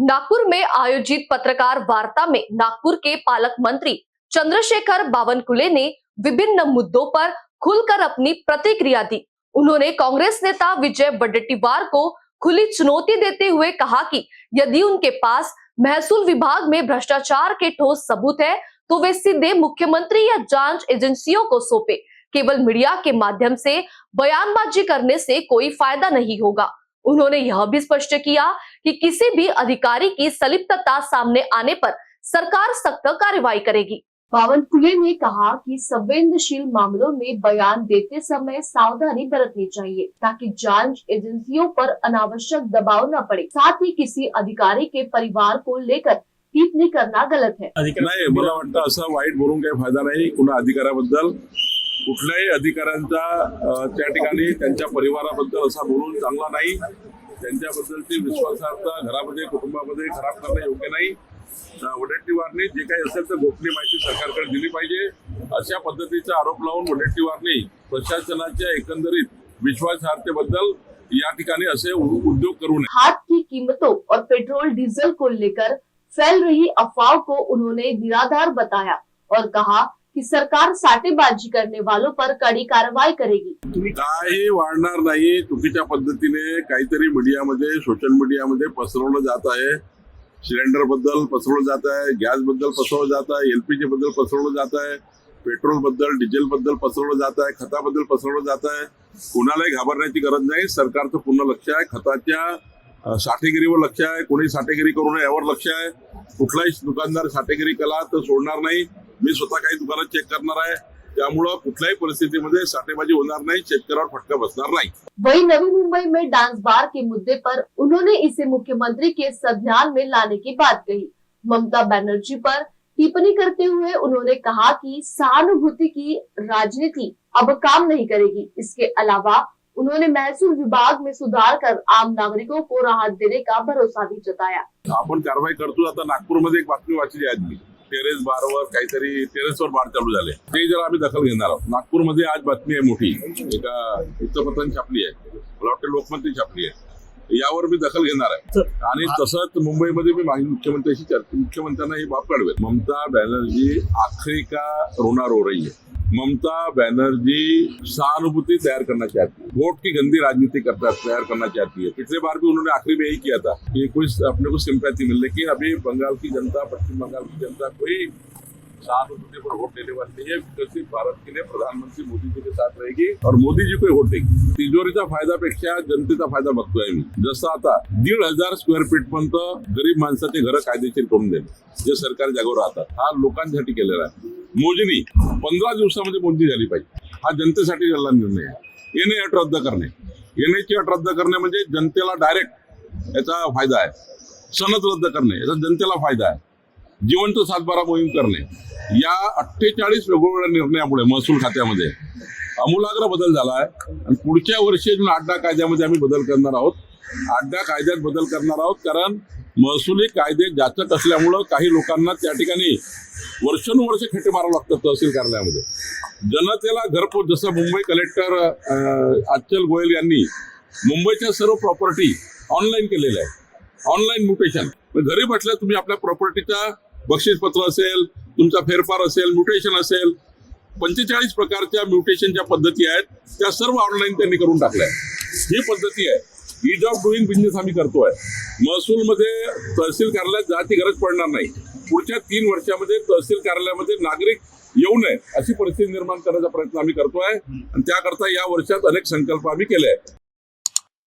नागपुर में आयोजित पत्रकार वार्ता में नागपुर के पालक मंत्री चंद्रशेखर बावनकुले ने विभिन्न मुद्दों पर खुलकर अपनी प्रतिक्रिया दी। उन्होंने कांग्रेस नेता विजय वडेट्टीवार को खुली चुनौती देते हुए कहा कि यदि उनके पास महसूल विभाग में भ्रष्टाचार के ठोस सबूत है तो वे सीधे मुख्यमंत्री या जांच एजेंसियों को सौंपे। केवल मीडिया के माध्यम से बयानबाजी करने से कोई फायदा नहीं होगा। उन्होंने यह भी स्पष्ट किया कि किसी भी अधिकारी की संलिप्तता सामने आने पर सरकार सख्त कार्रवाई करेगी। बावनकुले ने कहा कि संवेदनशील मामलों में बयान देते समय सावधानी बरतनी चाहिए ताकि जांच एजेंसियों पर अनावश्यक दबाव न पड़े। साथ ही किसी अधिकारी के परिवार को लेकर टिप्पणी करना गलत है। नाही, मला वाटतं असं वाईट बोलून काही फायदा नाही। कुणा अधिकाऱ्याबद्दल कुठल्याही अधिकाऱ्यांचा त्या ठिकाणी त्यांच्या परिवाराबद्दल असा बोलून चांगला नाही। त्यांच्याबद्दलची विश्वासार्हता घरामध्ये कुटुंबामध्ये खराब करणं योग्य नाही। वडेट्टीवारने जे काही असेल तर गोपनीय माहिती सरकारकडे दिली पाहिजे। अशा पद्धतीचा आरोप लावून वडेट्टीवारने प्रशासनाच्या एकंदरीत विश्वासार्हतेबद्दल या ठिकाणी असे उद्योग करू नये। खाद की कीमतों और पेट्रोल डीजल को लेकर फैल रही अफवाह को उन्होंने निराधार बताया और कहा कि सरकार साठेबाजी करने वालों पर कड़ी कार्रवाई करेगी। काही वाढणार नाही। चुकीच्या पद्धतीने काहीतरी मीडियामध्ये सोशल मीडियामध्ये पसरवलं जात आहे। सिलेंडर बद्दल पसरवलं जात आहे, गॅस बद्दल पसरवलं जात आहे, एलपीजी बद्दल पसरवलं जात आहे, पेट्रोल बद्दल डिझेल बद्दल पसरवलं जात आहे, खताबद्दल पसरवलं जात आहे। कुणालाही घाबरण्याची गरज नाही। सरकारचं पूर्ण लक्ष आहे, खताच्या साठेगिरीवर लक्ष आहे। कोणी साठेगिरी करू नये यावर लक्ष आहे। कुठलाही दुकानदार साठेगिरी केला तर सोडणार नाही। मी स्वतः काही दुकानात चेक करणार आहे। त्यामुळे कुठल्याही परिस्थितीमध्ये साठेबाजी होणार नाही, शेतकऱ्यावर फटका बसणार नाही। वहीं नवी मुंबई में डांस बार के मुद्दे पर उन्होंने इसे मुख्यमंत्री के संज्ञान में लाने की बात कही। ममता बनर्जी पर टिप्पणी करते हुए उन्होंने कहा कि सहानुभूति की राजनीति अब काम नहीं करेगी। इसके अलावा उन्होंने महसूल विभाग में सुधार कर आम नागरिकों को राहत देने का भरोसा भी जताया। आपण कारवाई करतो। आता नागपूरमध्ये एक बातमी वाचली आज मी, टेरेस बारवर काहीतरी टेरेसवर बार चालू झाले, ते जरा आम्ही दखल घेणार आहोत। नागपूरमध्ये आज बातमी आहे मोठी, एका वृत्तपत्राने छापली आहे, मला वाटतं लोकमतने छापली आहे। यावर मी दखल घेणार आहे। आणि तसंच मुंबईमध्ये मी मुख्यमंत्र्यांना ही बाब कळवेल। ममता बनर्जी आखिरी का रोना रो रही है। ममता बनर्जी सहानुभूति तैयार करना चाहती है, वोट की गंदी राजनीति तैयार करना चाहती है। पिछले बार भी उन्होंने आखिरी में यही किया था कि कुछ अपने को सिंपैथी मिल, लेकिन अभी बंगाल की जनता, पश्चिम बंगाल की जनता कोई सहानुभूति पर वोट देने वाली नहीं है। विकसित भारत के लिए प्रधानमंत्री मोदी जी के साथ रहेगी और मोदी जी को वोट देगी। तिजोरीचा फायदापेक्षा जनतेचा फायदा बघतोय मी। जसं आता 1,500 स्क्वेअर फीट पर्यंत गरीब माणसाचे घर कायदेशीर करून देणे, जे सरकारी जागेवर राहतात, हा लोकांसाठी केलेला आहे। मोजणी 15 दिवसामध्ये मोजणी झाली पाहिजे, हा जनतेसाठी झालेला निर्णय आहे। एनए अट रद्द करणे, एनएची अट रद्द करणे म्हणजे जनतेला डायरेक्ट याचा फायदा आहे। सनद रद्द करणे याचा जनतेला फायदा आहे। जिवंत सातबारा मोहीम करणे, या 48 वेगवेगळ्या निर्णयामुळे महसूल खात्यामध्ये आमूलाग्र बदल झाला आहे। आणि पुढच्या वर्षी अजून 8 कायद्यामध्ये आम्ही बदल करणार आहोत। 8 कायद्यात बदल करणार आहोत, कारण महसुली कायदे जाचक असल्यामुळं काही लोकांना त्या ठिकाणी वर्षानुवर्ष खेटे मारावं लागतात तहसील कार्यालयामध्ये। जनतेला घरपोच, जसं मुंबई कलेक्टर अचल गोयल यांनी मुंबईच्या सर्व प्रॉपर्टी ऑनलाईन केलेल्या आहे। ऑनलाईन म्युटेशन, घरी बसल्या तुम्ही आपल्या प्रॉपर्टीचा बक्षीसपत्र असेल, तुमचा फेरफार असेल, म्युटेशन असेल, 45 प्रकारच्या म्युटेशनच्या पद्धती आहेत, त्या सर्व ऑनलाईन त्यांनी करून टाकल्या। ही पद्धती आहे, ईज ऑफ डुईंग बिझनेस आम्ही करतोय। महसूलमध्ये तहसील कार्यालयात जायची गरज पडणार नाही। पुढच्या 3 वर्षामध्ये तहसील कार्यालयामध्ये नागरिक येऊ नये अशी परिस्थिती निर्माण करण्याचा प्रयत्न आम्ही करतोय आणि त्याकरता या वर्षात अनेक संकल्प आम्ही केले आहेत।